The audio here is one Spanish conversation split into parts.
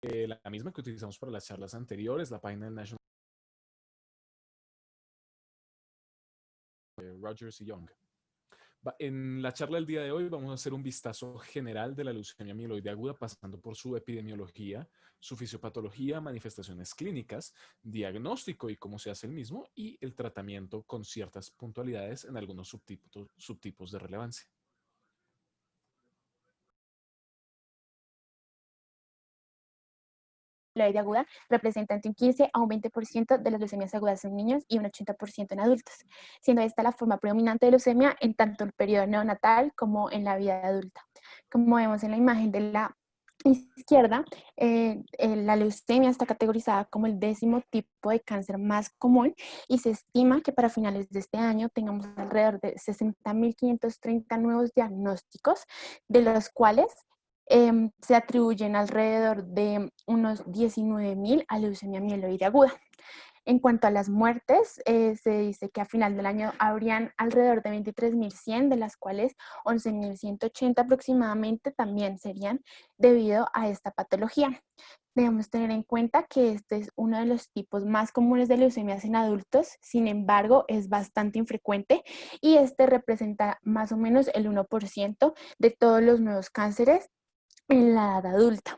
la misma que utilizamos para las charlas anteriores, la página del National Rogers y Young. En la charla del día de hoy vamos a hacer un vistazo general de la leucemia mieloide aguda, pasando por su epidemiología, su fisiopatología, manifestaciones clínicas, diagnóstico y cómo se hace el mismo, y el tratamiento con ciertas puntualidades en algunos subtipos de relevancia. mieloide aguda representa entre un 15 a un 20% de las leucemias agudas en niños y un 80% en adultos, siendo esta la forma predominante de leucemia en tanto el periodo neonatal como en la vida adulta. Como vemos en la imagen de la izquierda, la leucemia está categorizada como el 10º tipo de cáncer más común y se estima que para finales de este año tengamos alrededor de 60.530 nuevos diagnósticos, de los cuales se atribuyen alrededor de unos 19.000 a leucemia mieloide aguda. En cuanto a las muertes, se dice que a final del año habrían alrededor de 23.100, de las cuales 11.180 aproximadamente también serían debido a esta patología. Debemos tener en cuenta que este es uno de los tipos más comunes de leucemias en adultos, sin embargo es bastante infrecuente y este representa más o menos el 1% de todos los nuevos cánceres en la edad adulta.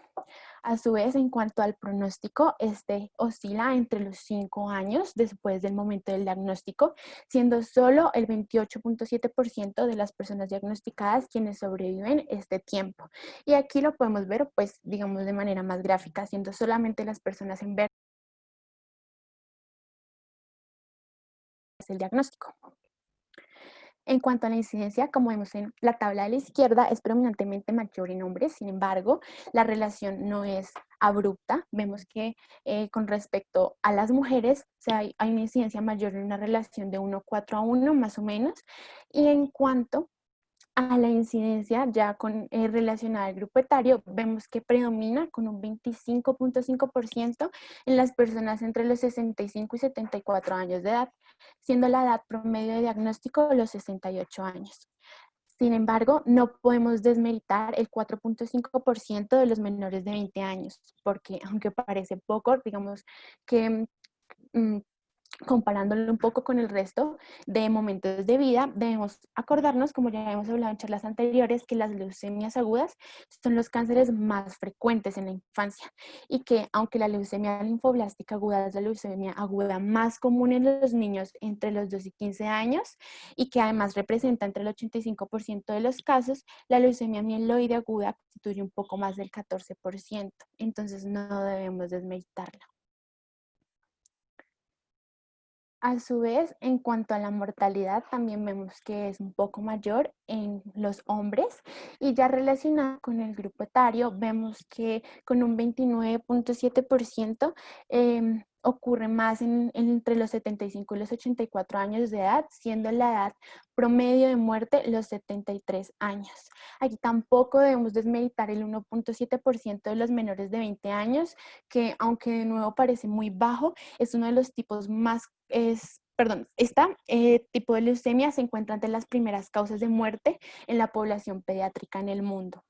A su vez, en cuanto al pronóstico, este oscila entre los 5 años después del momento del diagnóstico, siendo solo el 28.7% de las personas diagnosticadas quienes sobreviven este tiempo. Y aquí lo podemos ver, pues, digamos, de manera más gráfica, siendo solamente las personas en verde el diagnóstico. En cuanto a la incidencia, como vemos en la tabla de la izquierda, es predominantemente mayor en hombres, sin embargo, la relación no es abrupta. Vemos que con respecto a las mujeres, o sea, hay una incidencia mayor en una relación de 1,4 a 1 más o menos. Y en cuanto a la incidencia ya con relacionada al grupo etario, vemos que predomina con un 25.5% en las personas entre los 65 y 74 años de edad, siendo la edad promedio de diagnóstico los 68 años. Sin embargo, no podemos desmeritar el 4.5% de los menores de 20 años, porque aunque parece poco, digamos que comparándolo un poco con el resto de momentos de vida, debemos acordarnos, como ya hemos hablado en charlas anteriores, que las leucemias agudas son los cánceres más frecuentes en la infancia y que aunque la leucemia linfoblástica aguda es la leucemia aguda más común en los niños entre los 2 y 15 años y que además representa entre el 85% de los casos, la leucemia mieloide aguda constituye un poco más del 14%. Entonces no debemos desmeritarla. A su vez, en cuanto a la mortalidad, también vemos que es un poco mayor en los hombres y ya relacionado con el grupo etario, vemos que con un 29.7% ocurre más entre los 75 y los 84 años de edad, siendo la edad promedio de muerte los 73 años. Aquí tampoco debemos desmeritar el 1.7% de los menores de 20 años, que aunque de nuevo parece muy bajo, es uno de los tipos más este tipo de leucemia se encuentra entre las primeras causas de muerte en la población pediátrica en el mundo.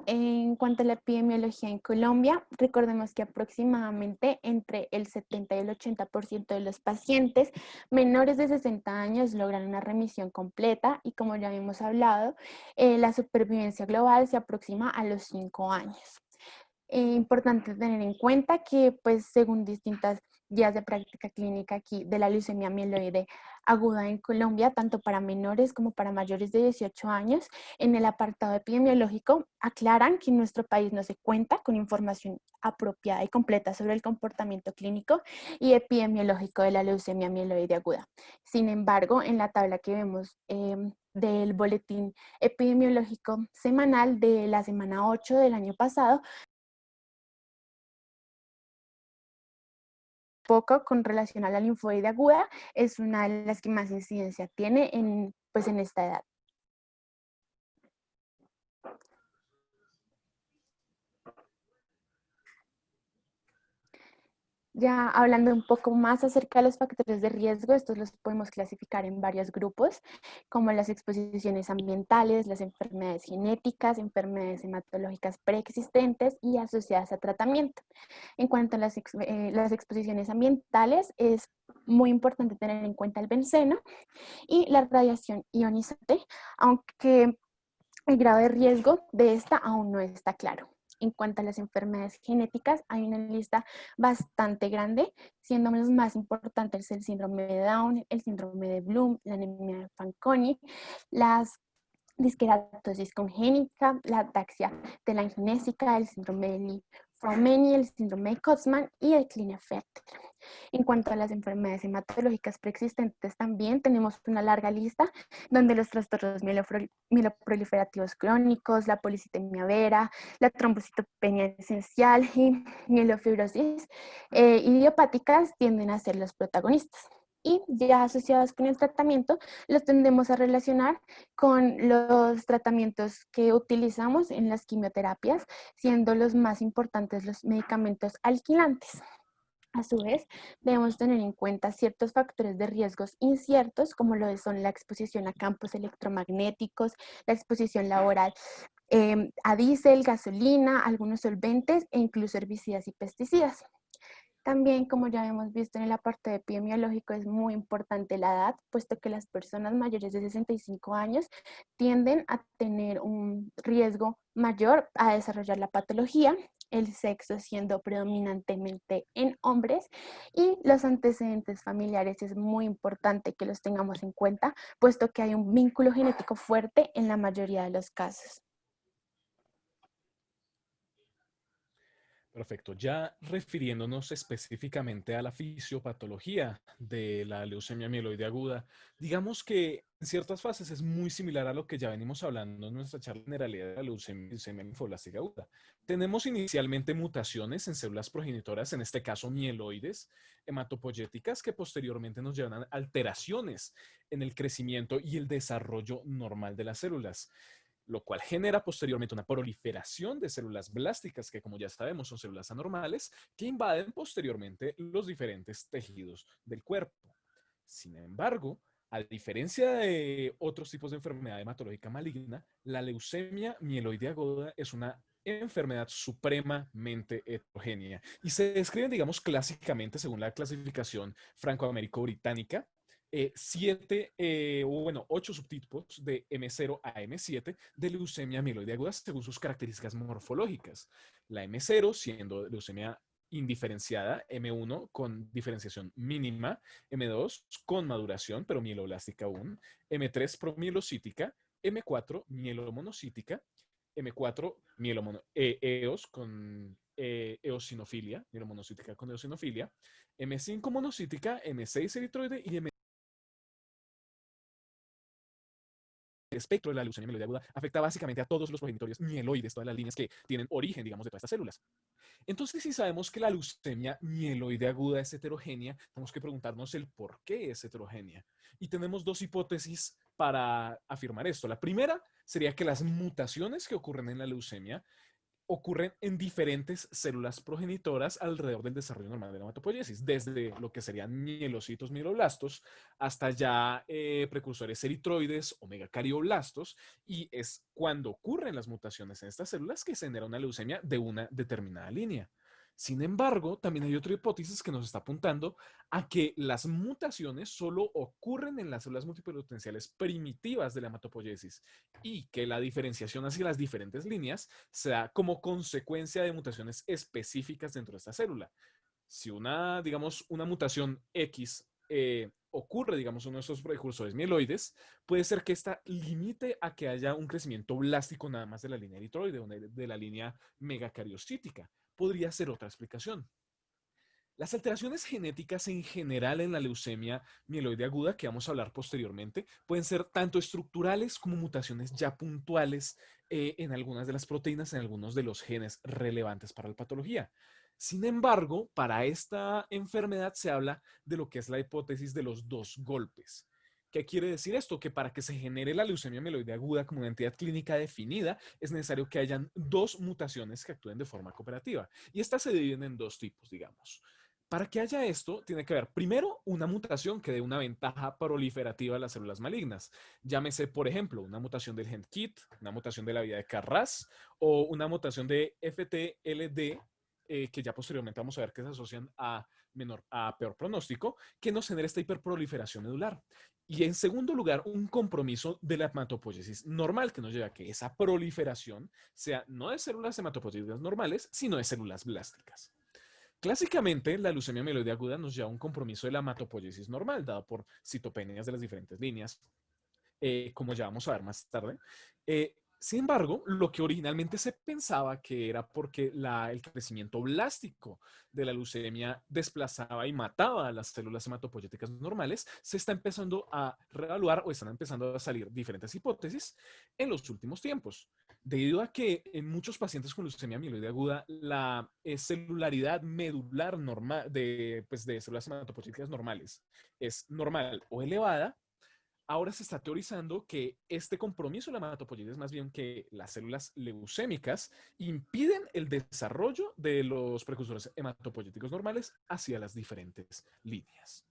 En cuanto a la epidemiología en Colombia, recordemos que aproximadamente entre el 70 y el 80% de los pacientes menores de 60 años logran una remisión completa y como ya hemos hablado, la supervivencia global se aproxima a los 5 años. Importante tener en cuenta que, pues, según distintas guías de práctica clínica aquí de la leucemia mieloide aguda en Colombia, tanto para menores como para mayores de 18 años, en el apartado epidemiológico aclaran que en nuestro país no se cuenta con información apropiada y completa sobre el comportamiento clínico y epidemiológico de la leucemia mieloide aguda. Sin embargo, en la tabla que vemos del boletín epidemiológico semanal de la semana 8 del año pasado, poco con relación a la linfoide aguda, es una de las que más incidencia tiene pues en esta edad. Ya hablando un poco más acerca de los factores de riesgo, estos los podemos clasificar en varios grupos, como las exposiciones ambientales, las enfermedades genéticas, enfermedades hematológicas preexistentes y asociadas a tratamiento. En cuanto a las exposiciones ambientales, es muy importante tener en cuenta el benceno y la radiación ionizante, aunque el grado de riesgo de esta aún no está claro. En cuanto a las enfermedades genéticas, hay una lista bastante grande, siendo los más importantes el síndrome de Down, el síndrome de Bloom, la anemia de Fanconi, las disqueratosis congénita, la ataxia telanginésica, el síndrome de Li-Fraumeni, el síndrome de Cosman y el Klinefelter. En cuanto a las enfermedades hematológicas preexistentes, también tenemos una larga lista donde los trastornos mieloproliferativos crónicos, la policitemia vera, la trombocitopenia esencial y mielofibrosis idiopáticas tienden a ser los protagonistas. Y ya asociados con el tratamiento, los tendemos a relacionar con los tratamientos que utilizamos en las quimioterapias, siendo los más importantes los medicamentos alquilantes. A su vez, debemos tener en cuenta ciertos factores de riesgos inciertos, como lo son la exposición a campos electromagnéticos, la exposición laboral a diésel, gasolina, algunos solventes e incluso herbicidas y pesticidas. También, como ya hemos visto en el apartado epidemiológico, es muy importante la edad, puesto que las personas mayores de 65 años tienden a tener un riesgo mayor a desarrollar la patología, el sexo siendo predominantemente en hombres y los antecedentes familiares es muy importante que los tengamos en cuenta, puesto que hay un vínculo genético fuerte en la mayoría de los casos. Perfecto. Ya refiriéndonos específicamente a la fisiopatología de la leucemia mieloide aguda, digamos que en ciertas fases es muy similar a lo que ya venimos hablando en nuestra charla generalidad de la leucemia linfoblástica aguda. Tenemos inicialmente mutaciones en células progenitoras, en este caso mieloides, hematopoyéticas, que posteriormente nos llevan a alteraciones en el crecimiento y el desarrollo normal de las células, lo cual genera posteriormente una proliferación de células blásticas, que como ya sabemos son células anormales, que invaden posteriormente los diferentes tejidos del cuerpo. Sin embargo, a diferencia de otros tipos de enfermedad hematológica maligna, la leucemia mieloide aguda es una enfermedad supremamente heterogénea y se describen, digamos, clásicamente según la clasificación franco-américo-británica, ocho subtipos de M0 a M7 de leucemia mieloide aguda según sus características morfológicas. La M0 siendo leucemia indiferenciada, M1 con diferenciación mínima, M2 con maduración, pero mieloblástica aún, M3 promielocítica, M4 mielomonocítica, M4 EOS con eosinofilia, mielomonocítica con eosinofilia, M5 monocítica, M6 eritroide y M el espectro de la leucemia mieloide aguda afecta básicamente a todos los progenitorios mieloides, todas las líneas que tienen origen, digamos, de todas estas células. Entonces, si sabemos que la leucemia mieloide aguda es heterogénea, tenemos que preguntarnos el por qué es heterogénea. Y tenemos dos hipótesis para afirmar esto. La primera sería que las mutaciones que ocurren en la leucemia ocurren en diferentes células progenitoras alrededor del desarrollo normal de la hematopoiesis, desde lo que serían mielocitos, mieloblastos, hasta ya precursores eritroides o megacardioblastos, y es cuando ocurren las mutaciones en estas células que se genera una leucemia de una determinada línea. Sin embargo, también hay otra hipótesis que nos está apuntando a que las mutaciones solo ocurren en las células multipotenciales primitivas de la hematopoiesis y que la diferenciación hacia las diferentes líneas se da como consecuencia de mutaciones específicas dentro de esta célula. Si digamos, una mutación X ocurre, digamos, uno de estos precursores mieloides, puede ser que esta limite a que haya un crecimiento blástico nada más de la línea eritroide o de la línea megacariocítica. Podría ser otra explicación. Las alteraciones genéticas en general en la leucemia mieloide aguda, que vamos a hablar posteriormente, pueden ser tanto estructurales como mutaciones ya puntuales en algunas de las proteínas, en algunos de los genes relevantes para la patología. Sin embargo, para esta enfermedad se habla de lo que es la hipótesis de los dos golpes. ¿Qué quiere decir esto? Que para que se genere la leucemia mieloide aguda como una entidad clínica definida, es necesario que hayan dos mutaciones que actúen de forma cooperativa. Y estas se dividen en dos tipos, digamos. Para que haya esto, tiene que haber primero una mutación que dé una ventaja proliferativa a las células malignas. Llámese, por ejemplo, una mutación del gen KIT, una mutación de la vía de Carras o una mutación de FTLD, que ya posteriormente vamos a ver que se asocian a peor pronóstico, que nos genera esta hiperproliferación medular. Y en segundo lugar, un compromiso de la hematopoiesis normal que nos lleva a que esa proliferación sea no de células hematopoyéticas normales, sino de células blásticas. Clásicamente, la leucemia mieloide aguda nos lleva a un compromiso de la hematopoiesis normal, dado por citopenias de las diferentes líneas, como ya vamos a ver más tarde. Sin embargo, lo que originalmente se pensaba que era porque el crecimiento blástico de la leucemia desplazaba y mataba a las células hematopoyéticas normales, se está empezando a reevaluar o están empezando a salir diferentes hipótesis en los últimos tiempos. Debido a que en muchos pacientes con leucemia mieloide aguda, la celularidad medular normal de células hematopoyéticas normales es normal o elevada, ahora se está teorizando que este compromiso de la hematopoiesis es más bien que las células leucémicas impiden el desarrollo de los precursores hematopoyéticos normales hacia las diferentes líneas.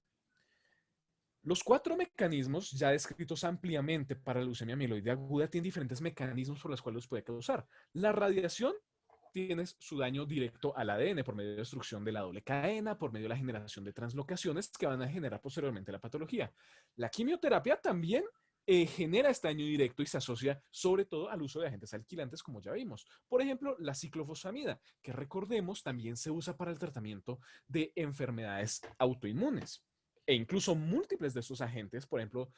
Los 4 mecanismos ya descritos ampliamente para la leucemia mieloide aguda tienen diferentes mecanismos por los cuales los puede causar. La radiación tiene su daño directo al ADN por medio de destrucción de la doble cadena, por medio de la generación de translocaciones que van a generar posteriormente la patología. La quimioterapia también genera este daño directo y se asocia sobre todo al uso de agentes alquilantes, como ya vimos. Por ejemplo, la ciclofosfamida, que recordemos también se usa para el tratamiento de enfermedades autoinmunes. E incluso múltiples de estos agentes, por ejemplo,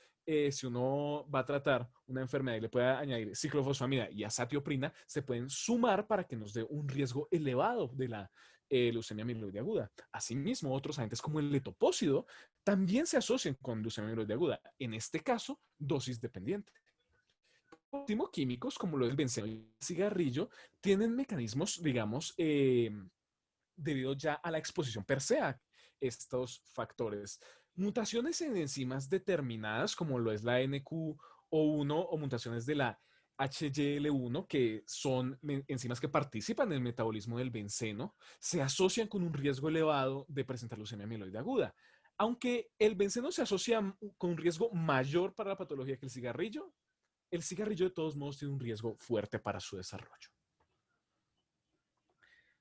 si uno va a tratar una enfermedad y le puede añadir ciclofosfamida y azatioprina, se pueden sumar para que nos dé un riesgo elevado de la leucemia mieloide aguda. Asimismo, otros agentes como el letopósido también se asocian con leucemia mieloide aguda, en este caso, dosis dependiente. Por último, químicos como lo del benceno y el cigarrillo tienen mecanismos, digamos, debido ya a la exposición per se a estos factores. Mutaciones en enzimas determinadas, como lo es la NQO1 o mutaciones de la HYL1, que son enzimas que participan en el metabolismo del benceno, se asocian con un riesgo elevado de presentar leucemia mieloide aguda. Aunque el benceno se asocia con un riesgo mayor para la patología que el cigarrillo de todos modos tiene un riesgo fuerte para su desarrollo.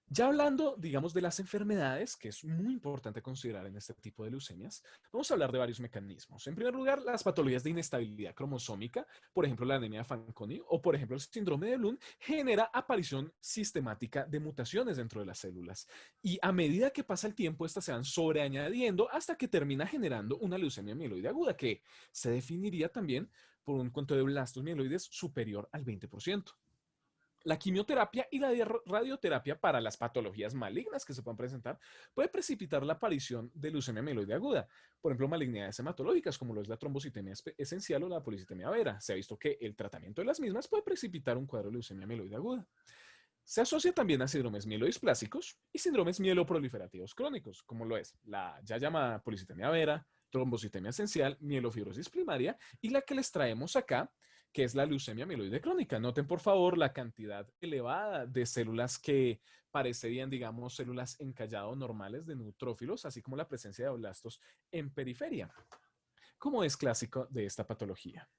Ya hablando, digamos, de las enfermedades, que es muy importante considerar en este tipo de leucemias, vamos a hablar de varios mecanismos. En primer lugar, las patologías de inestabilidad cromosómica, por ejemplo, la anemia de Fanconi o, por ejemplo, el síndrome de Bloom, genera aparición sistemática de mutaciones dentro de las células. Y a medida que pasa el tiempo, estas se van sobreañadiendo hasta que termina generando una leucemia mieloide aguda, que se definiría también por un cuento de blastos mieloides superior al 20%. La quimioterapia y la radioterapia para las patologías malignas que se puedan presentar puede precipitar la aparición de leucemia mieloide aguda. Por ejemplo, malignidades hematológicas como lo es la trombocitemia esencial o la policitemia vera. Se ha visto que el tratamiento de las mismas puede precipitar un cuadro de leucemia mieloide aguda. Se asocia también a síndromes mielodisplásicos y síndromes mieloproliferativos crónicos, como lo es la ya llamada policitemia vera, trombocitemia esencial, mielofibrosis primaria y la que les traemos acá, que es la leucemia mieloide crónica. Noten, por favor, la cantidad elevada de células que parecerían, digamos, células encallado normales de neutrófilos, así como la presencia de blastos en periferia, como es clásico de esta patología.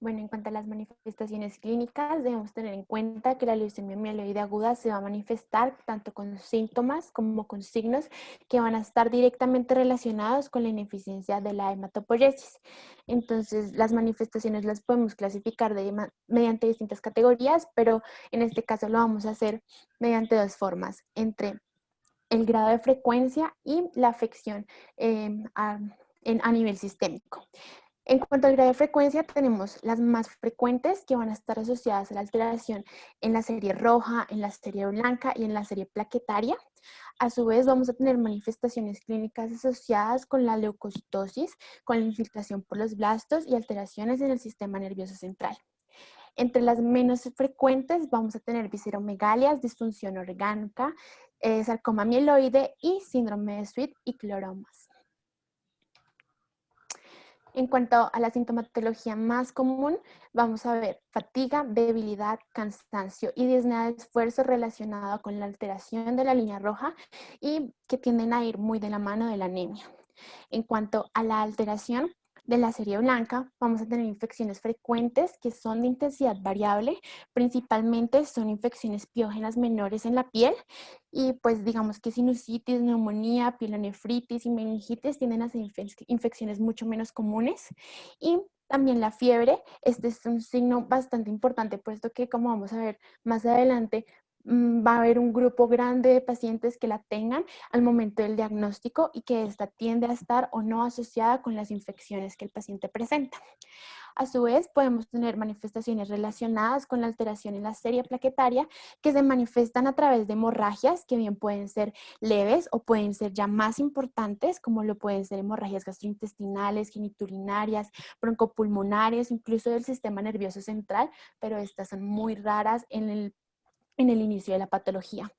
Bueno, en cuanto a las manifestaciones clínicas, debemos tener en cuenta que la leucemia mieloide aguda se va a manifestar tanto con síntomas como con signos que van a estar directamente relacionados con la ineficiencia de la hematopoiesis. Entonces, las manifestaciones las podemos clasificar mediante distintas categorías, pero en este caso lo vamos a hacer mediante 2 formas, entre el grado de frecuencia y la afección a nivel sistémico. En cuanto al grado de frecuencia, tenemos las más frecuentes que van a estar asociadas a la alteración en la serie roja, en la serie blanca y en la serie plaquetaria. A su vez, vamos a tener manifestaciones clínicas asociadas con la leucocitosis, con la infiltración por los blastos y alteraciones en el sistema nervioso central. Entre las menos frecuentes vamos a tener visceromegalias, disfunción orgánica, sarcoma mieloide y síndrome de Sweet y cloromas. En cuanto a la sintomatología más común, vamos a ver fatiga, debilidad, cansancio y disnea de esfuerzo relacionado con la alteración de la línea roja y que tienden a ir muy de la mano de la anemia. En cuanto a la alteración de la serie blanca, vamos a tener infecciones frecuentes que son de intensidad variable, principalmente son infecciones piógenas menores en la piel y pues digamos que sinusitis, neumonía, pielonefritis y meningitis tienden a ser infecciones mucho menos comunes y también la fiebre, este es un signo bastante importante, puesto que como vamos a ver más adelante, va a haber un grupo grande de pacientes que la tengan al momento del diagnóstico y que esta tiende a estar o no asociada con las infecciones que el paciente presenta. A su vez, podemos tener manifestaciones relacionadas con la alteración en la serie plaquetaria que se manifiestan a través de hemorragias que bien pueden ser leves o pueden ser ya más importantes, como lo pueden ser hemorragias gastrointestinales, geniturinarias, broncopulmonares, incluso del sistema nervioso central, pero estas son muy raras en el inicio de la patología.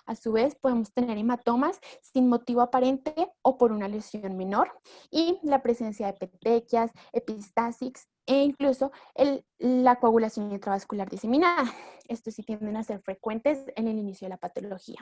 A su vez, podemos tener hematomas sin motivo aparente o por una lesión menor y la presencia de petequias, epistasis e incluso la coagulación intravascular diseminada. Estos sí tienden a ser frecuentes en el inicio de la patología.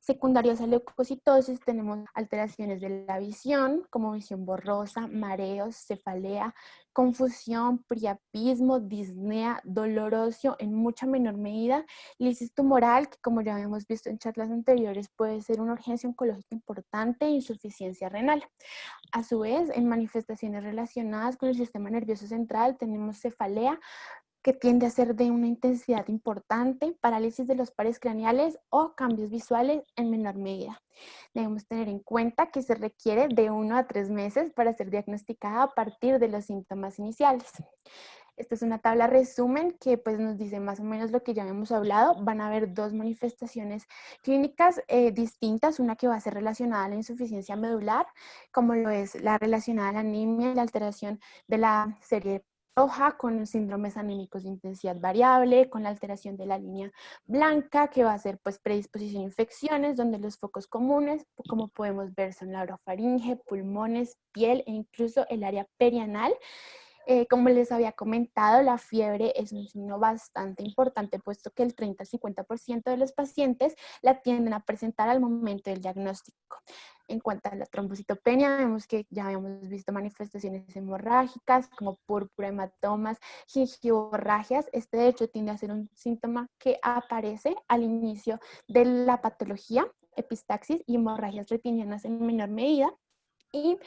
Secundarios a leucocitosis tenemos alteraciones de la visión, como visión borrosa, mareos, cefalea, confusión, priapismo, disnea, dolor óseo en mucha menor medida, lisis tumoral, que como ya habíamos visto en charlas anteriores puede ser una urgencia oncológica importante e insuficiencia renal. A su vez, en manifestaciones relacionadas con el sistema nervioso central tenemos cefalea, que tiende a ser de una intensidad importante, parálisis de los pares craneales o cambios visuales en menor medida. Debemos tener en cuenta que se requiere de 1 a 3 meses para ser diagnosticada a partir de los síntomas iniciales. Esta es una tabla resumen que pues, nos dice más o menos lo que ya hemos hablado. Van a haber dos manifestaciones clínicas distintas, una que va a ser relacionada a la insuficiencia medular, como lo es la relacionada a la anemia y la alteración de la serie roja con síndromes anémicos de intensidad variable, con la alteración de la línea blanca, que va a ser pues predisposición a infecciones, donde los focos comunes, como podemos ver, son la orofaringe, pulmones, piel e incluso el área perianal. Como les había comentado, la fiebre es un signo bastante importante, puesto que el 30 al 50% de los pacientes la tienden a presentar al momento del diagnóstico. En cuanto a la trombocitopenia, vemos que ya habíamos visto manifestaciones hemorrágicas como púrpura, hematomas, gingivorragias. Este de hecho tiende a ser un síntoma que aparece al inicio de la patología, epistaxis y hemorragias retinianas en menor medida. Y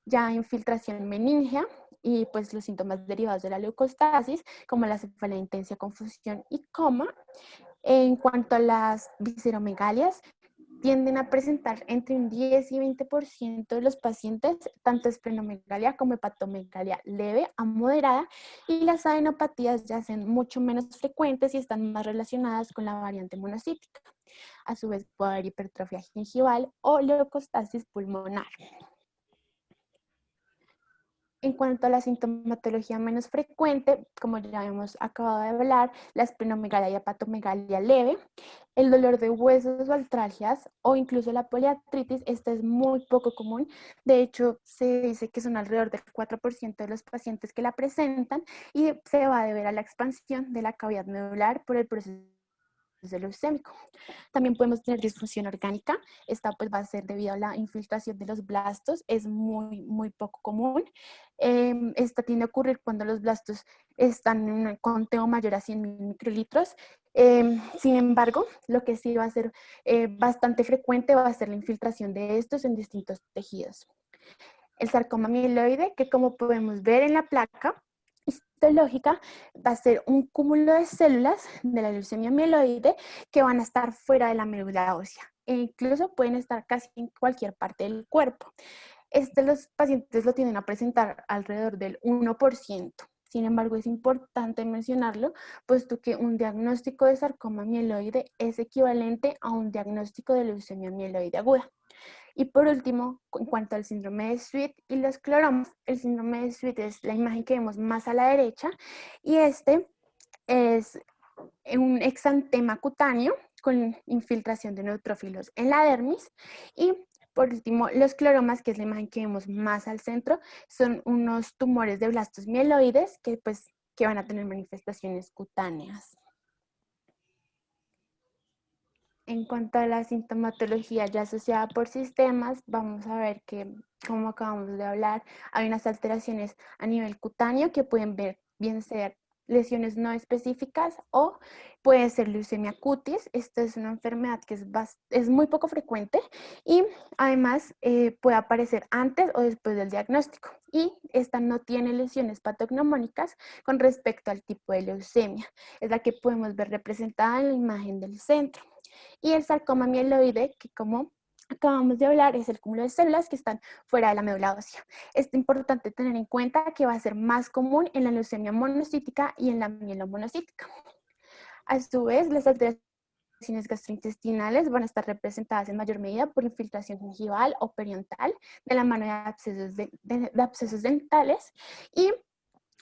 ya infiltración meningea y pues los síntomas derivados de la leucostasis, como la cefalea intensa, confusión y coma. En cuanto a las visceromegalias, tienden a presentar entre un 10 y 20% de los pacientes, tanto esplenomegalia como hepatomegalia leve a moderada, y las adenopatías ya son mucho menos frecuentes y están más relacionadas con la variante monocítica. A su vez puede haber hipertrofia gingival o leucostasis pulmonar. En cuanto a la sintomatología menos frecuente, como ya hemos acabado de hablar, la esplenomegalia y hepatomegalia leve, el dolor de huesos o artralgias o incluso la poliartritis, esta es muy poco común. De hecho, se dice que son alrededor del 4% de los pacientes que la presentan y se va a deber a la expansión de la cavidad medular por el proceso leucémico. También podemos tener disfunción orgánica. Esta pues va a ser debido a la infiltración de los blastos. Es muy poco común. Esta tiende a ocurrir cuando los blastos están en un conteo mayor a 100.000 microlitros. Sin embargo, lo que sí va a ser bastante frecuente va a ser la infiltración de estos en distintos tejidos. El sarcoma mieloide, que como podemos ver en la placa histológica, va a ser un cúmulo de células de la leucemia mieloide que van a estar fuera de la médula ósea e incluso pueden estar casi en cualquier parte del cuerpo. Los pacientes lo tienden a presentar alrededor del 1%. Sin embargo, es importante mencionarlo, puesto que un diagnóstico de sarcoma mieloide es equivalente a un diagnóstico de leucemia mieloide aguda. Y por último, en cuanto al síndrome de Sweet y los cloromas, el síndrome de Sweet es la imagen que vemos más a la derecha y este es un exantema cutáneo con infiltración de neutrófilos en la dermis y Por último, los cloromas, que es la imagen que vemos más al centro, son unos tumores de blastos mieloides que van a tener manifestaciones cutáneas. En cuanto a la sintomatología ya asociada por sistemas, vamos a ver que, como acabamos de hablar, hay unas alteraciones a nivel cutáneo que pueden bien ser lesiones no específicas o puede ser leucemia cutis. Esta es una enfermedad que es muy poco frecuente y además puede aparecer antes o después del diagnóstico. Y esta no tiene lesiones patognomónicas con respecto al tipo de leucemia. Es la que podemos ver representada en la imagen del centro. Y el sarcoma mieloide, que como acabamos de hablar, es el cúmulo de células que están fuera de la médula ósea. Es importante tener en cuenta que va a ser más común en la leucemia monocítica y en la mielomonocítica. A su vez, las alteraciones gastrointestinales van a estar representadas en mayor medida por infiltración gingival o periodontal de la mano de abscesos dentales y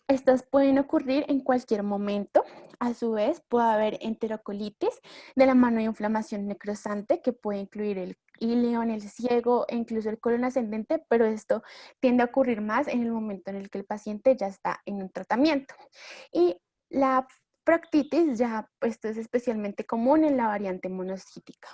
estas pueden ocurrir en cualquier momento. A su vez, puede haber enterocolitis de la mano de inflamación necrosante que puede incluir el ileón, el ciego e incluso el colon ascendente, pero esto tiende a ocurrir más en el momento en el que el paciente ya está en un tratamiento. Y la proctitis, esto es especialmente común en la variante monocítica.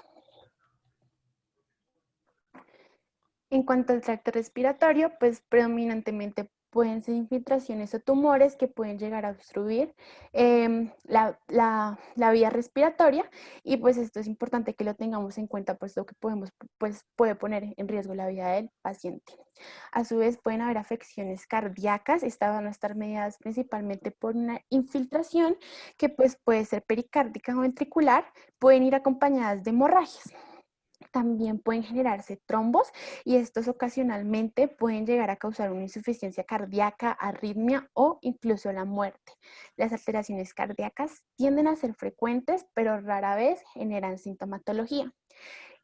En cuanto al tracto respiratorio, pues predominantemente pueden ser infiltraciones o tumores que pueden llegar a obstruir la vía respiratoria y pues esto es importante que lo tengamos en cuenta puesto que puede poner en riesgo la vida del paciente. A su vez pueden haber afecciones cardíacas, estas van a estar mediadas principalmente por una infiltración que pues puede ser pericárdica o ventricular, pueden ir acompañadas de hemorragias. También pueden generarse trombos y estos ocasionalmente pueden llegar a causar una insuficiencia cardíaca, arritmia o incluso la muerte. Las alteraciones cardíacas tienden a ser frecuentes, pero rara vez generan sintomatología.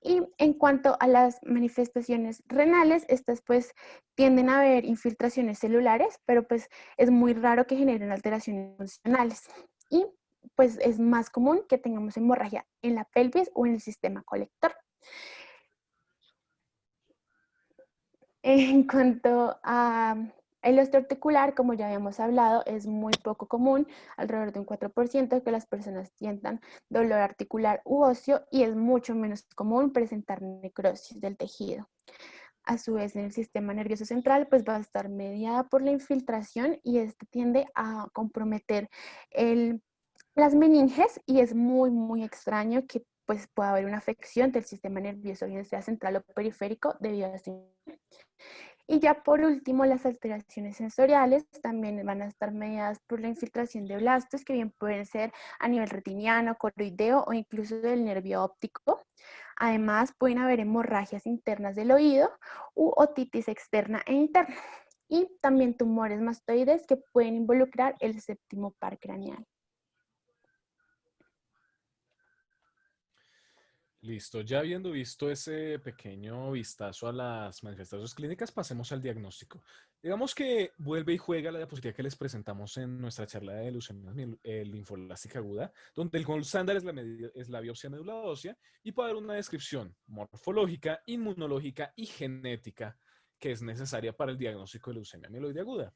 Y en cuanto a las manifestaciones renales, estas pues tienden a haber infiltraciones celulares, pero pues es muy raro que generen alteraciones funcionales. Y pues es más común que tengamos hemorragia en la pelvis o en el sistema colector. En cuanto a el osteoarticular, como ya habíamos hablado, es muy poco común, alrededor de un 4% que las personas sientan dolor articular u óseo y es mucho menos común presentar necrosis del tejido. A su vez, en el sistema nervioso central, pues va a estar mediada por la infiltración y este tiende a comprometer las meninges y es muy extraño que pues pueda haber una afección del sistema nervioso, bien sea central o periférico, debido a este. Y ya por último, las alteraciones sensoriales también van a estar mediadas por la infiltración de blastos, que bien pueden ser a nivel retiniano, coroideo o incluso del nervio óptico. Además, pueden haber hemorragias internas del oído u otitis externa e interna. Y también tumores mastoides que pueden involucrar el séptimo par craneal. Listo, ya habiendo visto ese pequeño vistazo a las manifestaciones clínicas, pasemos al diagnóstico. Digamos que vuelve y juega la diapositiva que les presentamos en nuestra charla de leucemia linfoblástica aguda, donde el gold estándar es la biopsia médula ósea y puede haber una descripción morfológica, inmunológica y genética que es necesaria para el diagnóstico de leucemia mieloide aguda.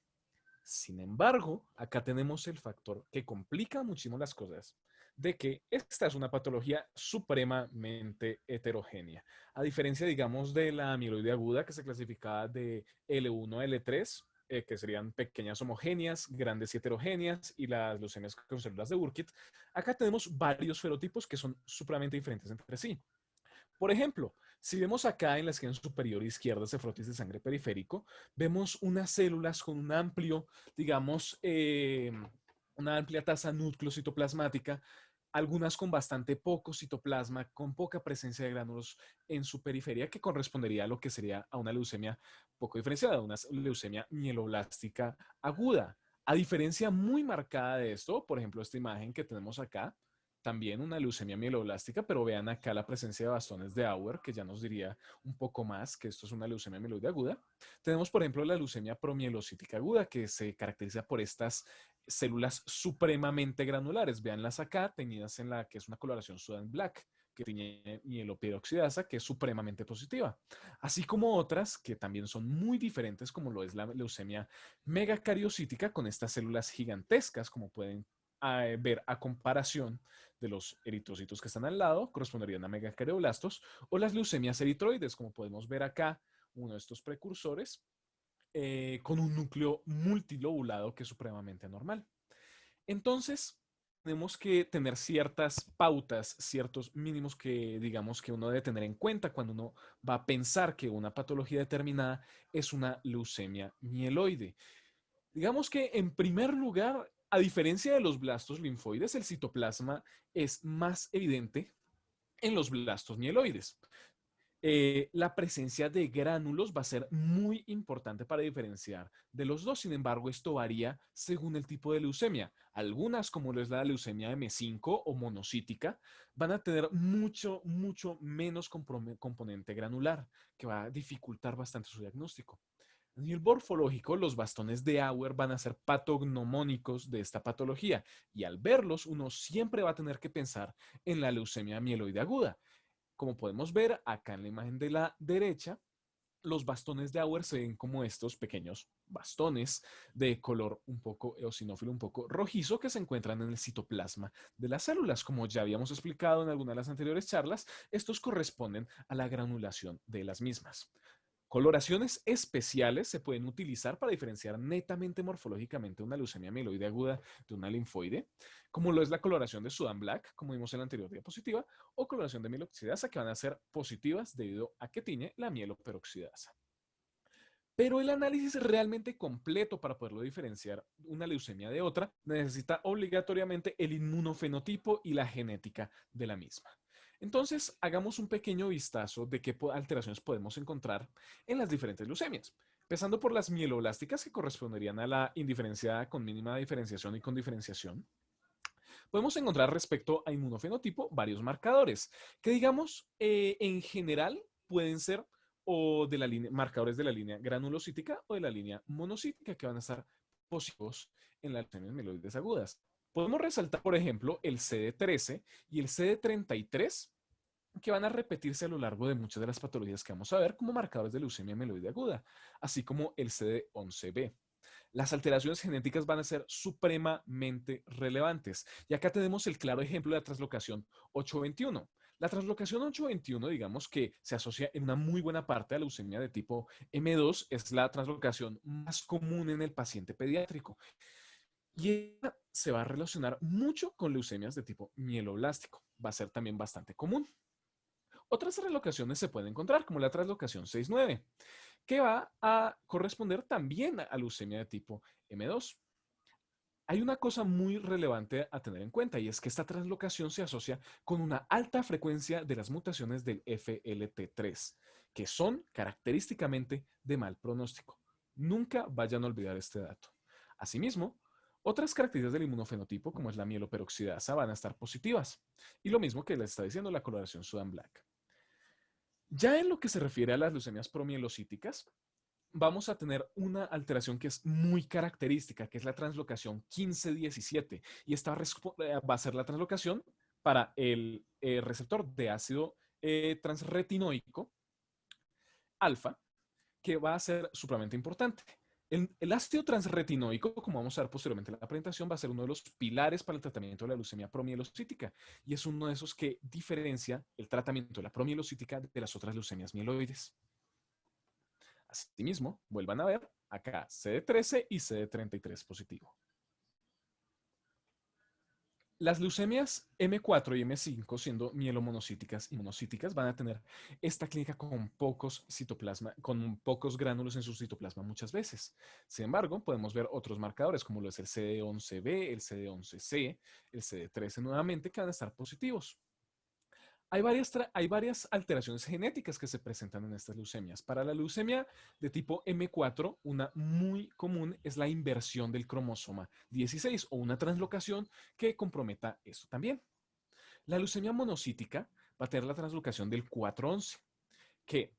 Sin embargo, acá tenemos el factor que complica muchísimo las cosas, de que esta es una patología supremamente heterogénea. A diferencia, digamos, de la amiloide aguda, que se clasificaba de L1 a L3, que serían pequeñas homogéneas, grandes y heterogéneas, y las leucemias con células de Burkitt, acá tenemos varios fenotipos que son supremamente diferentes entre sí. Por ejemplo, si vemos acá en la esquina superior izquierda ese frotis de sangre periférico, vemos unas células con un amplio, digamos, una amplia tasa nucleocitoplasmática, algunas con bastante poco citoplasma, con poca presencia de gránulos en su periferia, que correspondería a lo que sería a una leucemia poco diferenciada, una leucemia mieloblástica aguda. A diferencia muy marcada de esto, por ejemplo, esta imagen que tenemos acá, también una leucemia mieloblástica, pero vean acá la presencia de bastones de Auer, que ya nos diría un poco más que esto es una leucemia mieloide aguda. Tenemos, por ejemplo, la leucemia promielocítica aguda, que se caracteriza por estas células supremamente granulares. Veanlas acá, teñidas en la que es una coloración Sudan Black. que tiene mieloperoxidasa, que es supremamente positiva, así como otras que también son muy diferentes, como lo es la leucemia megacariocítica, con estas células gigantescas, como pueden ver a comparación de los eritrocitos que están al lado, corresponderían a megacardioblastos, o las leucemias eritroides, como podemos ver acá, uno de estos precursores, con un núcleo multilobulado que es supremamente anormal. Entonces, tenemos que tener ciertas pautas, ciertos mínimos que digamos que uno debe tener en cuenta cuando uno va a pensar que una patología determinada es una leucemia mieloide. Digamos que en primer lugar, a diferencia de los blastos linfoides, el citoplasma es más evidente en los blastos mieloides. La presencia de gránulos va a ser muy importante para diferenciar de los dos. Sin embargo, esto varía según el tipo de leucemia. Algunas, como lo es la leucemia M5 o monocítica, van a tener mucho menos componente granular, que va a dificultar bastante su diagnóstico. A nivel morfológico, los bastones de Auer van a ser patognomónicos de esta patología y al verlos uno siempre va a tener que pensar en la leucemia mieloide aguda. Como podemos ver acá en la imagen de la derecha, los bastones de Auer se ven como estos pequeños bastones de color un poco eosinófilo, un poco rojizo, que se encuentran en el citoplasma de las células. Como ya habíamos explicado en alguna de las anteriores charlas, estos corresponden a la granulación de las mismas. Coloraciones especiales se pueden utilizar para diferenciar netamente morfológicamente una leucemia mieloide aguda de una linfoide, como lo es la coloración de Sudan Black, como vimos en la anterior diapositiva, o coloración de mieloperoxidasa, que van a ser positivas debido a que tiene la mieloperoxidasa. Pero el análisis realmente completo para poderlo diferenciar una leucemia de otra necesita obligatoriamente el inmunofenotipo y la genética de la misma. Entonces, hagamos un pequeño vistazo de qué alteraciones podemos encontrar en las diferentes leucemias. Empezando por las mieloblásticas, que corresponderían a la indiferenciada con mínima diferenciación y con diferenciación. Podemos encontrar respecto a inmunofenotipo varios marcadores que, digamos, en general pueden ser o de la línea, marcadores de la línea granulocítica o de la línea monocítica, que van a estar positivos en las leucemias mieloides agudas. Podemos resaltar, por ejemplo, el CD13 y el CD33, que van a repetirse a lo largo de muchas de las patologías que vamos a ver como marcadores de leucemia mieloide aguda, así como el CD11B. Las alteraciones genéticas van a ser supremamente relevantes. Y acá tenemos el claro ejemplo de la translocación 821. La translocación 821, digamos que se asocia en una muy buena parte a la leucemia de tipo M2, es la translocación más común en el paciente pediátrico. Y ella se va a relacionar mucho con leucemias de tipo mieloblástico. Va a ser también bastante común. Otras translocaciones se pueden encontrar, como la translocación 6-9, que va a corresponder también a leucemia de tipo M2. Hay una cosa muy relevante a tener en cuenta y es que esta translocación se asocia con una alta frecuencia de las mutaciones del FLT3, que son característicamente de mal pronóstico. Nunca vayan a olvidar este dato. Asimismo, otras características del inmunofenotipo, como es la mieloperoxidasa, van a estar positivas. Y lo mismo que les está diciendo la coloración Sudan Black. Ya en lo que se refiere a las leucemias promielocíticas, vamos a tener una alteración que es muy característica, que es la translocación 15-17. Y esta va a ser la translocación para el receptor de ácido transretinoico alfa, que va a ser supremamente importante. El ácido transretinoico, como vamos a ver posteriormente en la presentación, va a ser uno de los pilares para el tratamiento de la leucemia promielocítica y es uno de esos que diferencia el tratamiento de la promielocítica de las otras leucemias mieloides. Asimismo, vuelvan a ver acá CD13 y CD33 positivo. Las leucemias M4 y M5, siendo mielomonocíticas y monocíticas, van a tener esta clínica con pocos con pocos gránulos en su citoplasma muchas veces. Sin embargo, podemos ver otros marcadores como lo es el CD11B, el CD11C, el CD13 nuevamente, que van a estar positivos. Hay varias alteraciones genéticas que se presentan en estas leucemias. Para la leucemia de tipo M4, una muy común es la inversión del cromosoma 16 o una translocación que comprometa esto también. La leucemia monocítica va a tener la translocación del 411, que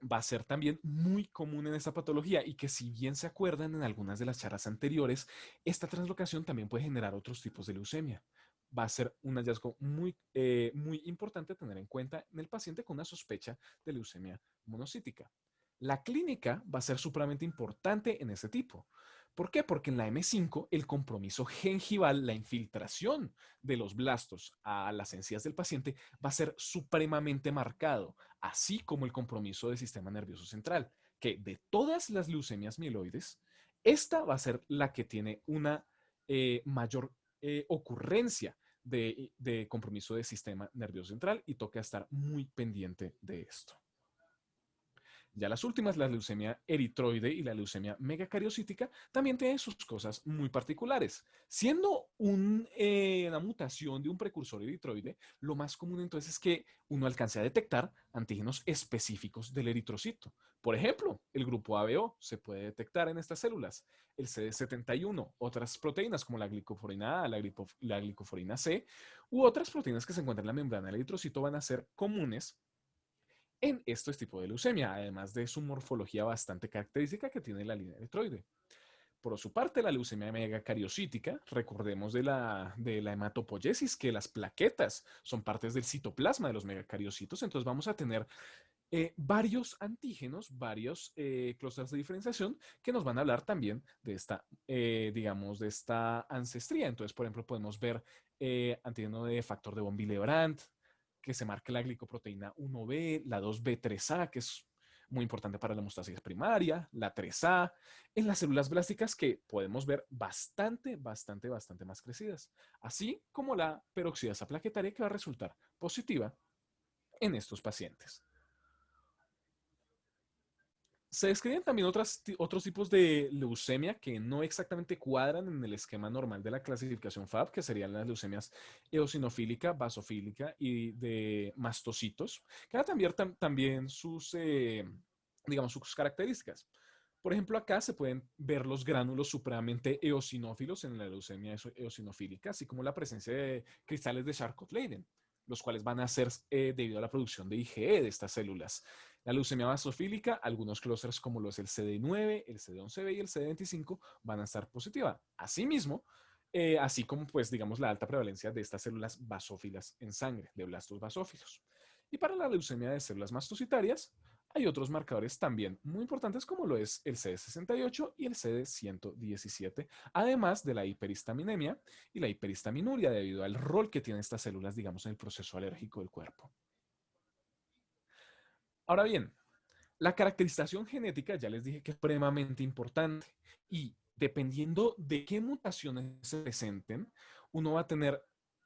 va a ser también muy común en esta patología y que, si bien se acuerdan en algunas de las charlas anteriores, esta translocación también puede generar otros tipos de leucemia. va a ser un hallazgo muy importante a tener en cuenta en el paciente con una sospecha de leucemia monocítica. La clínica va a ser supremamente importante en este tipo. ¿Por qué? Porque en la M5 el compromiso gengival, la infiltración de los blastos a las encías del paciente va a ser supremamente marcado, así como el compromiso del sistema nervioso central, que de todas las leucemias mieloides, esta va a ser la que tiene una mayor ocurrencia de compromiso del sistema nervioso central y toca estar muy pendiente de esto. Ya las últimas, la leucemia eritroide y la leucemia megacariocítica, también tienen sus cosas muy particulares. Siendo una mutación de un precursor eritroide, lo más común entonces es que uno alcance a detectar antígenos específicos del eritrocito. Por ejemplo, el grupo ABO se puede detectar en estas células, el CD71, otras proteínas como la glicoforina A, la glicoforina C, u otras proteínas que se encuentran en la membrana del eritrocito van a ser comunes en estos tipos de leucemia, además de su morfología bastante característica que tiene la línea eritroide. Por su parte, la leucemia megacariocítica, recordemos de la hematopoiesis, que las plaquetas son partes del citoplasma de los megacariocitos, entonces vamos a tener varios antígenos, varios clústeres de diferenciación que nos van a hablar también de esta, digamos, de esta ancestría. Entonces, por ejemplo, podemos ver antígeno de factor de von Willebrand, que se marca la glicoproteína 1B, la 2B3A, que es muy importante para la hemostasis primaria, la 3A, en las células blásticas que podemos ver bastante más crecidas, así como la peroxidasa plaquetaria que va a resultar positiva en estos pacientes. Se describen también otros tipos de leucemia que no exactamente cuadran en el esquema normal de la clasificación FAB, que serían las leucemias eosinofílica, basofílica y de mastocitos, que también digamos, sus características. Por ejemplo, acá se pueden ver los gránulos supremamente eosinófilos en la leucemia eosinofílica, así como la presencia de cristales de Charcot-Leyden, los cuales van a ser debido a la producción de IgE de estas células. La leucemia basofílica, algunos clústeres como los el CD9, el CD11B y el CD25 van a estar positiva. Asimismo, así como pues digamos la alta prevalencia de estas células basófilas en sangre, de blastos basófilos. Y para la leucemia de células mastocitarias, hay otros marcadores también muy importantes como lo es el CD68 y el CD117, además de la hiperhistaminemia y la hiperhistaminuria debido al rol que tienen estas células, digamos, en el proceso alérgico del cuerpo. Ahora bien, la caracterización genética ya les dije que es supremamente importante y dependiendo de qué mutaciones se presenten, uno va a tener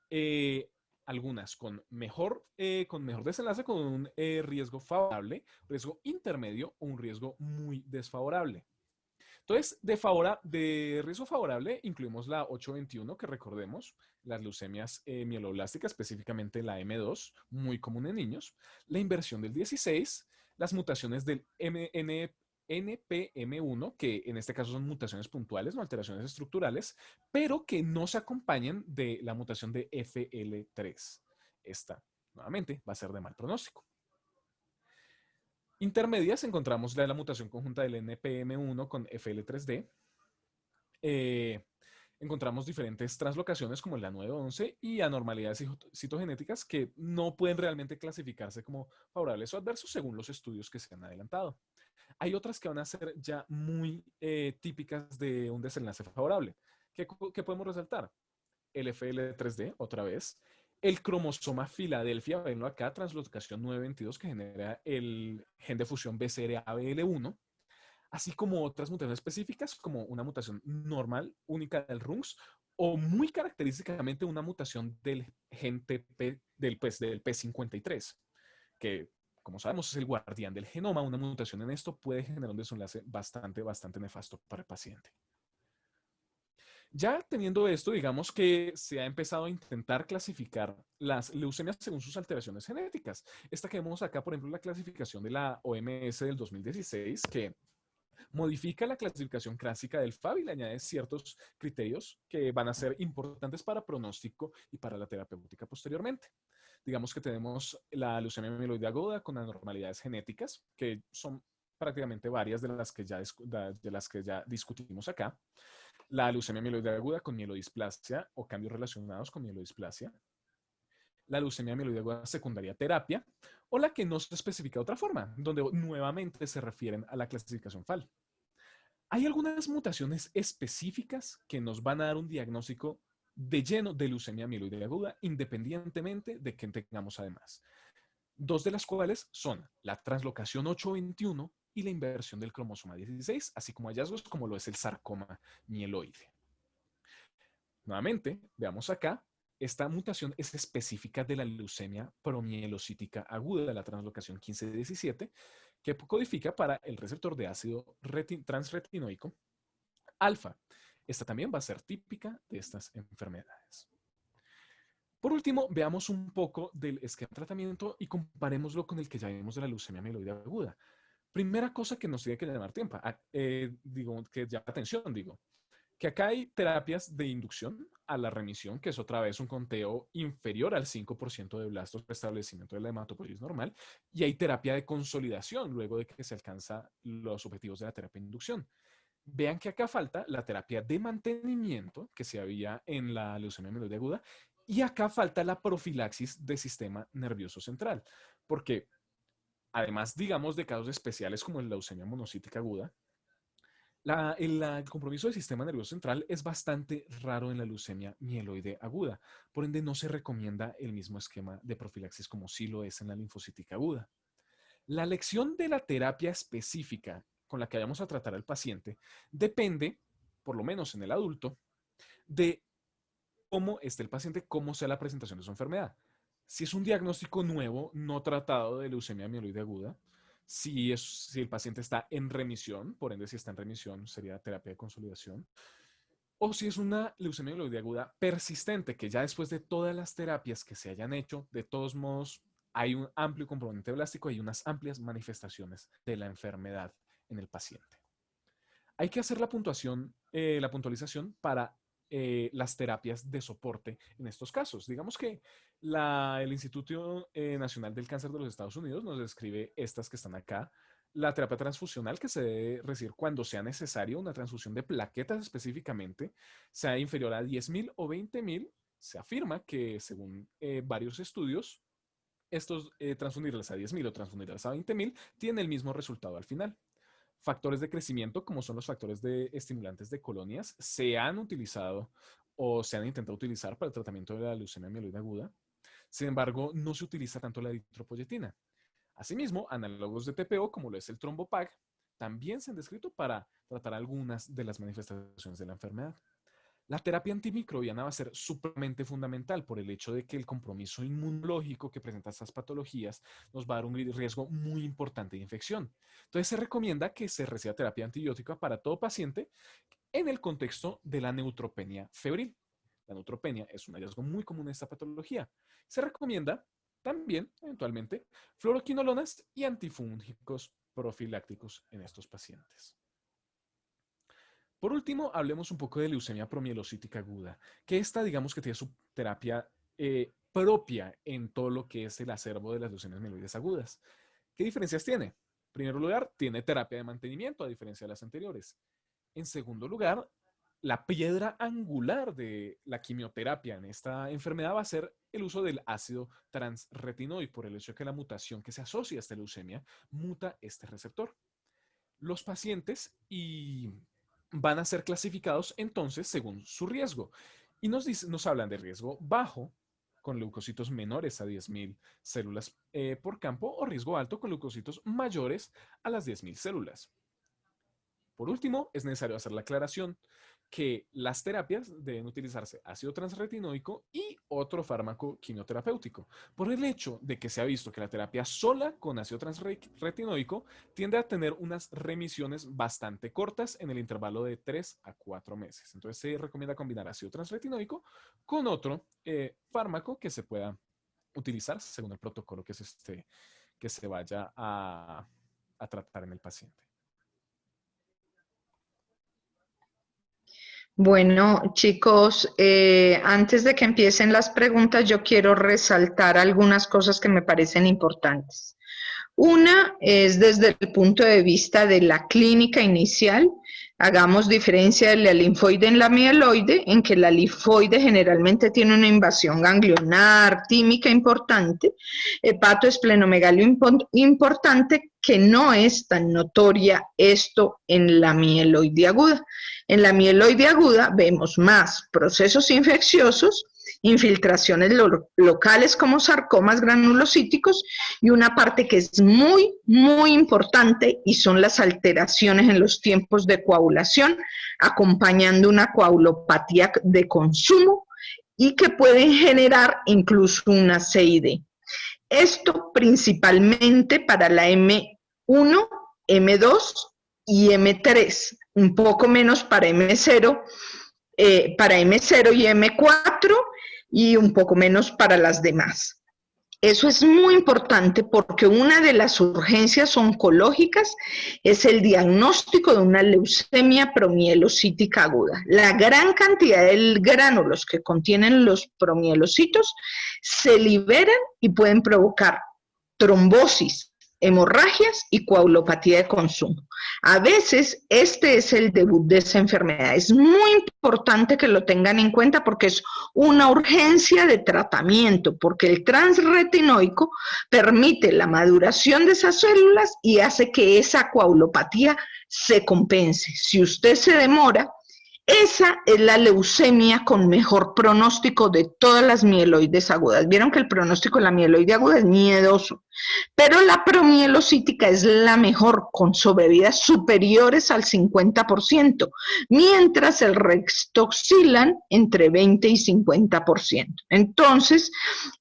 eh, algunas con mejor desenlace, con un riesgo favorable, riesgo intermedio o un riesgo muy desfavorable. Entonces, de riesgo favorable incluimos la 821, que recordemos, las leucemias mieloblásticas, específicamente la M2, muy común en niños, la inversión del 16, las mutaciones del NPM1, que en este caso son mutaciones puntuales, no alteraciones estructurales, pero que no se acompañan de la mutación de FL3. Esta, nuevamente, va a ser de mal pronóstico. Intermedias encontramos la mutación conjunta del NPM1 con FL3D. Encontramos diferentes translocaciones como la 911 y anormalidades citogenéticas que no pueden realmente clasificarse como favorables o adversos según los estudios que se han adelantado. Hay otras que van a ser ya muy típicas de un desenlace favorable. ¿Qué podemos resaltar? El FL3D, otra vez. El cromosoma Filadelfia, venlo acá, translocación 922 que genera el gen de fusión BCR-ABL1, así como otras mutaciones específicas, como una mutación normal, única del RUNX, o muy característicamente una mutación del gen TP, del P53, que, como sabemos, es el guardián del genoma. Una mutación en esto puede generar un desenlace bastante nefasto para el paciente. Ya teniendo esto, digamos que se ha empezado a intentar clasificar las leucemias según sus alteraciones genéticas. Esta que vemos acá, por ejemplo, la clasificación de la OMS del 2016, que modifica la clasificación clásica del FAB y le añade ciertos criterios que van a ser importantes para pronóstico y para la terapéutica posteriormente. Digamos que tenemos la leucemia mieloide aguda con anormalidades genéticas, que son prácticamente varias de las que ya discutimos acá. la leucemia mieloide aguda con mielodisplasia o cambios relacionados con mielodisplasia, la leucemia mieloide aguda secundaria terapia, o la que no se especifica de otra forma, donde nuevamente se refieren a la clasificación FAL. Hay algunas mutaciones específicas que nos van a dar un diagnóstico de lleno de leucemia mieloide aguda, independientemente de que tengamos además. Dos de las cuales son la translocación 821 y la inversión del cromosoma 16, así como hallazgos como lo es el sarcoma mieloide. Nuevamente, veamos acá, esta mutación es específica de la leucemia promielocítica aguda de la translocación 1517, que codifica para el receptor de ácido transretinoico alfa. Esta también va a ser típica de estas enfermedades. Por último, veamos un poco del esquema de tratamiento y comparémoslo con el que ya vimos de la leucemia mieloide aguda. Primera cosa que nos tiene que llamar atención, que acá hay terapias de inducción a la remisión, que es otra vez un conteo inferior al 5% de blastos, restablecimiento de la hematopoiesis normal, y hay terapia de consolidación luego de que se alcanzan los objetivos de la terapia de inducción. Vean que acá falta la terapia de mantenimiento que se había en la leucemia mieloide aguda, y acá falta la profilaxis del sistema nervioso central, porque además, digamos, de casos especiales como la leucemia monocítica aguda, el compromiso del sistema nervioso central es bastante raro en la leucemia mieloide aguda. Por ende, no se recomienda el mismo esquema de profilaxis como sí lo es en la linfocítica aguda. La elección de la terapia específica con la que vayamos a tratar al paciente depende, por lo menos en el adulto, de cómo esté el paciente, cómo sea la presentación de su enfermedad. Si es un diagnóstico nuevo, no tratado de leucemia mieloide aguda, si el paciente está en remisión, por ende si está en remisión sería terapia de consolidación, o si es una leucemia mieloide aguda persistente, que ya después de todas las terapias que se hayan hecho, de todos modos hay un amplio componente blástico y unas amplias manifestaciones de la enfermedad en el paciente. Hay que hacer la puntualización para las terapias de soporte en estos casos. Digamos que el Instituto Nacional del Cáncer de los Estados Unidos nos describe estas que están acá. La terapia transfusional que se debe recibir cuando sea necesario, una transfusión de plaquetas específicamente, sea inferior a 10.000 o 20.000, se afirma que según varios estudios, estos transfundirlas a 10.000 o transfundirlas a 20.000 tienen el mismo resultado al final. Factores de crecimiento, como son los factores de estimulantes de colonias, se han utilizado o se han intentado utilizar para el tratamiento de la leucemia mieloide aguda. Sin embargo, no se utiliza tanto la eritropoyetina. Asimismo, análogos de TPO, como lo es el trombopag, también se han descrito para tratar algunas de las manifestaciones de la enfermedad. La terapia antimicrobiana va a ser supremamente fundamental por el hecho de que el compromiso inmunológico que presenta estas patologías nos va a dar un riesgo muy importante de infección. Entonces se recomienda que se reciba terapia antibiótica para todo paciente en el contexto de la neutropenia febril. La neutropenia es un hallazgo muy común en esta patología. Se recomienda también, eventualmente, fluoroquinolonas y antifúngicos profilácticos en estos pacientes. Por último, hablemos un poco de leucemia promielocítica aguda, que esta, digamos que tiene su terapia propia en todo lo que es el acervo de las leucemias mieloides agudas. ¿Qué diferencias tiene? En primer lugar, tiene terapia de mantenimiento, a diferencia de las anteriores. En segundo lugar, la piedra angular de la quimioterapia en esta enfermedad va a ser el uso del ácido transretinoico, por el hecho de que la mutación que se asocia a esta leucemia muta este receptor. Los pacientes van a ser clasificados entonces según su riesgo. Y nos hablan de riesgo bajo, con leucocitos menores a 10.000 células por campo, o riesgo alto con leucocitos mayores a las 10.000 células. Por último, es necesario hacer la aclaración que las terapias deben utilizarse ácido transretinoico y otro fármaco quimioterapéutico, por el hecho de que se ha visto que la terapia sola con ácido transretinoico tiende a tener unas remisiones bastante cortas en el intervalo de 3 a 4 meses. Entonces se recomienda combinar ácido transretinoico con otro fármaco que se pueda utilizar según el protocolo que se vaya a tratar en el paciente. Bueno, chicos, antes de que empiecen las preguntas, yo quiero resaltar algunas cosas que me parecen importantes. Una es desde el punto de vista de la clínica inicial. Hagamos diferencia de la linfoide en la mieloide, en que la linfoide generalmente tiene una invasión ganglionar, tímica importante, hepatoesplenomegalio importante, que no es tan notoria esto en la mieloide aguda. En la mieloide aguda vemos más procesos infecciosos, infiltraciones locales como sarcomas granulocíticos y una parte que es muy, muy importante y son las alteraciones en los tiempos de coagulación, acompañando una coagulopatía de consumo y que pueden generar incluso una CID. Esto principalmente para la M1, M2 y M3, un poco menos para M0 y M4 y un poco menos para las demás. Eso es muy importante porque una de las urgencias oncológicas es el diagnóstico de una leucemia promielocítica aguda. La gran cantidad de gránulos que contienen los promielocitos se liberan y pueden provocar trombosis, hemorragias y coagulopatía de consumo. A veces este es el debut de esa enfermedad. Es muy importante que lo tengan en cuenta porque es una urgencia de tratamiento, porque el transretinoico permite la maduración de esas células y hace que esa coagulopatía se compense. Si usted se demora, esa es la leucemia con mejor pronóstico de todas las mieloides agudas. Vieron que el pronóstico de la mieloide aguda es miedoso, pero la promielocítica es la mejor, con sobrevidas superiores al 50%, mientras el resto oscilan entre 20 y 50%. Entonces,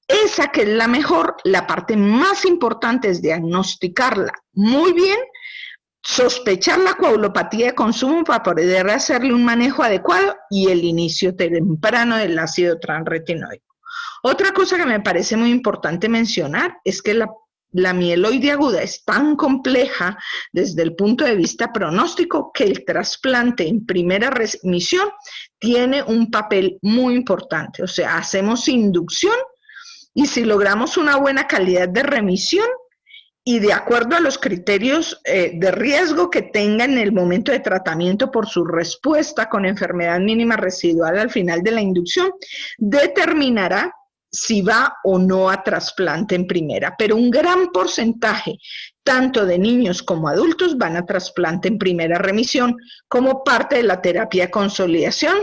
esa que es la mejor, la parte más importante es diagnosticarla muy bien, sospechar la coagulopatía de consumo para poder hacerle un manejo adecuado y el inicio temprano del ácido transretinoico. Otra cosa que me parece muy importante mencionar es que la mieloide aguda es tan compleja desde el punto de vista pronóstico que el trasplante en primera remisión tiene un papel muy importante. O sea, hacemos inducción y si logramos una buena calidad de remisión, y de acuerdo a los criterios de riesgo que tenga en el momento de tratamiento por su respuesta con enfermedad mínima residual al final de la inducción, determinará si va o no a trasplante en primera. Pero un gran porcentaje, tanto de niños como adultos, van a trasplante en primera remisión como parte de la terapia de consolidación,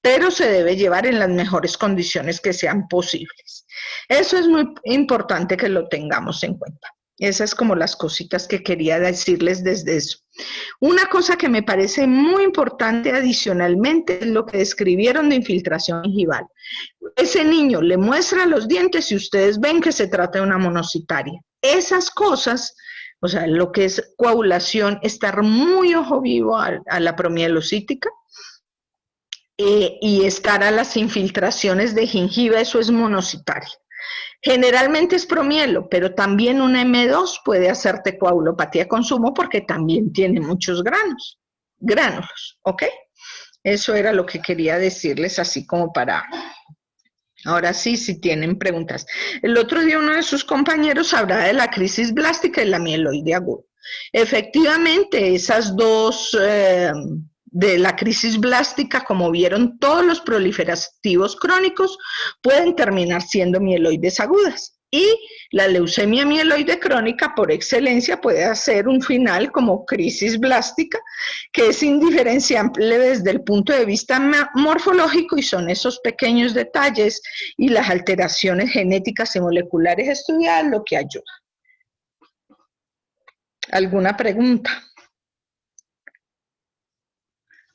pero se debe llevar en las mejores condiciones que sean posibles. Eso es muy importante que lo tengamos en cuenta. Esas como las cositas que quería decirles desde eso. Una cosa que me parece muy importante adicionalmente es lo que describieron de infiltración gingival. Ese niño le muestra los dientes y ustedes ven que se trata de una monocitaria. Esas cosas, o sea, lo que es coagulación, estar muy ojo vivo a la promielocítica y estar a las infiltraciones de gingiva, eso es monocitaria. Generalmente es promielo, pero también una M2 puede hacerte coagulopatía de consumo porque también tiene muchos gránulos, ¿ok? Eso era lo que quería decirles así como para... Ahora sí, si tienen preguntas. El otro día uno de sus compañeros hablaba de la crisis blástica y la mieloide aguda. Efectivamente, esas dos... de la crisis blástica, como vieron, todos los proliferativos crónicos pueden terminar siendo mieloides agudas. Y la leucemia mieloide crónica, por excelencia, puede hacer un final como crisis blástica, que es indiferenciable desde el punto de vista morfológico, y son esos pequeños detalles y las alteraciones genéticas y moleculares estudiadas lo que ayuda. ¿Alguna pregunta?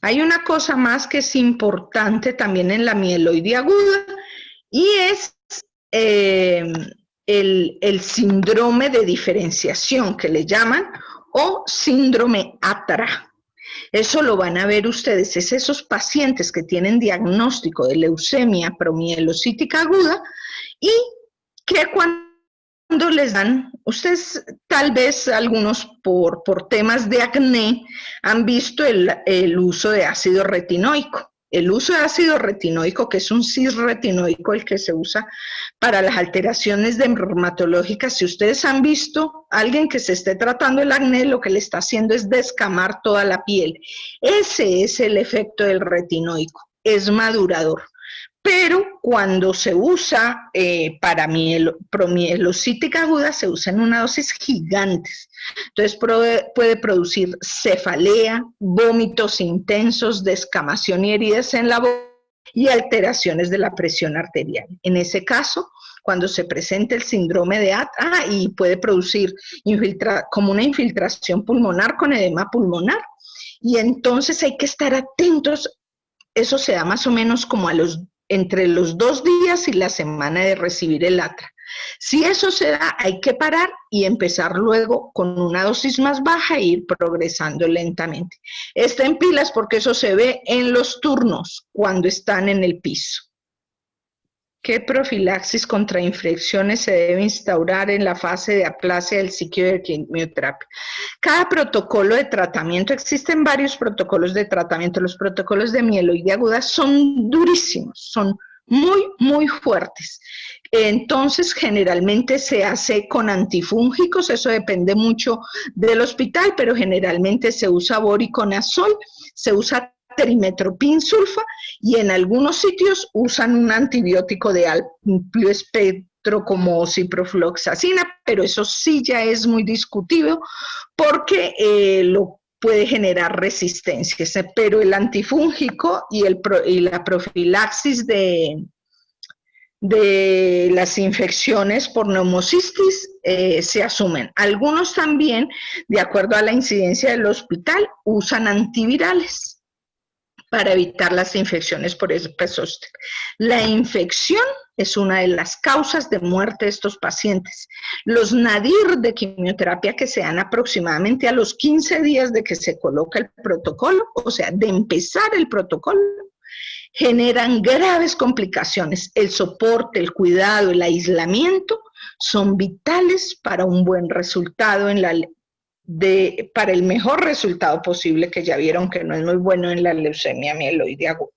Hay una cosa más que es importante también en la mieloide aguda y es el síndrome de diferenciación que le llaman o síndrome ATRA. Eso lo van a ver ustedes, es esos pacientes que tienen diagnóstico de leucemia promielocítica aguda y que cuando les dan, ustedes tal vez algunos por temas de acné han visto el uso de ácido retinoico. El uso de ácido retinoico, que es un cisretinoico, el que se usa para las alteraciones dermatológicas. Si ustedes han visto a alguien que se esté tratando el acné, lo que le está haciendo es descamar toda la piel. Ese es el efecto del retinoico, es madurador. Pero cuando se usa para promielocítica aguda, se usa en una dosis gigantes. Entonces puede producir cefalea, vómitos intensos, descamación y heridas en la boca y alteraciones de la presión arterial. En ese caso, cuando se presenta el síndrome de AT, y puede producir como una infiltración pulmonar con edema pulmonar. Y entonces hay que estar atentos. Eso se da más o menos como entre los 2 días y la semana de recibir el ATRA. Si eso se da, hay que parar y empezar luego con una dosis más baja e ir progresando lentamente. Estén pilas porque eso se ve en los turnos cuando están en el piso. ¿Qué profilaxis contra infecciones se debe instaurar en la fase de aplasia del ciclo de quimioterapia? Cada protocolo de tratamiento, existen varios protocolos de tratamiento. Los protocolos de mieloide aguda son durísimos, son muy, muy fuertes. Entonces, generalmente se hace con antifúngicos, eso depende mucho del hospital, pero generalmente se usa voriconazol, se usa trimmetoprim sulfa y en algunos sitios usan un antibiótico de amplio espectro como ciprofloxacina, pero eso sí ya es muy discutido porque lo puede generar resistencias, pero el antifúngico y la profilaxis de las infecciones por neumocistis se asumen. Algunos también, de acuerdo a la incidencia del hospital, usan antivirales para evitar las infecciones por herpes zóster. La infección es una de las causas de muerte de estos pacientes. Los nadir de quimioterapia que se dan aproximadamente a los 15 días de que se coloca el protocolo, o sea, de empezar el protocolo, generan graves complicaciones. El soporte, el cuidado, el aislamiento son vitales para un buen resultado para el mejor resultado posible, que ya vieron que no es muy bueno en la leucemia mieloide aguda.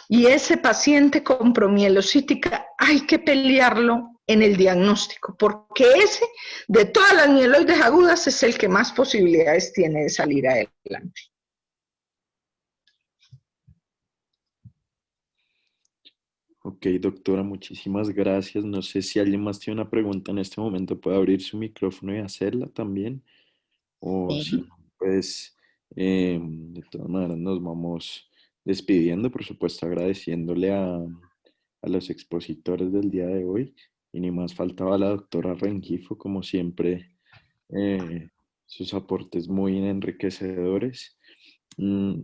Y ese paciente con promielocítica hay que pelearlo en el diagnóstico, porque ese, de todas las mieloides agudas, es el que más posibilidades tiene de salir adelante. Ok, doctora, muchísimas gracias. No sé si alguien más tiene una pregunta en este momento, puede abrir su micrófono y hacerla también. O si no, pues de todas maneras nos vamos despidiendo, por supuesto agradeciéndole a los expositores del día de hoy. Y ni más faltaba la doctora Rengifo, como siempre, sus aportes muy enriquecedores. Mm,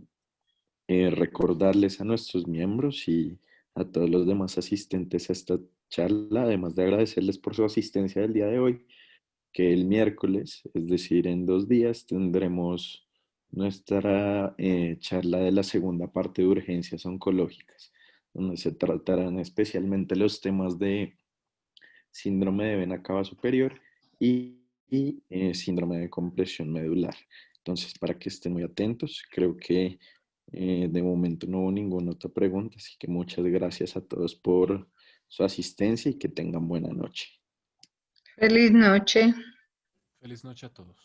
recordarles a nuestros miembros y a todos los demás asistentes a esta charla, además de agradecerles por su asistencia del día de hoy, que el miércoles, es decir, en 2 días, tendremos nuestra charla de la segunda parte de urgencias oncológicas, donde se tratarán especialmente los temas de síndrome de vena cava superior y síndrome de compresión medular. Entonces, para que estén muy atentos, creo que de momento no hubo ninguna otra pregunta, así que muchas gracias a todos por su asistencia y que tengan buena noche. Feliz noche. Feliz noche a todos.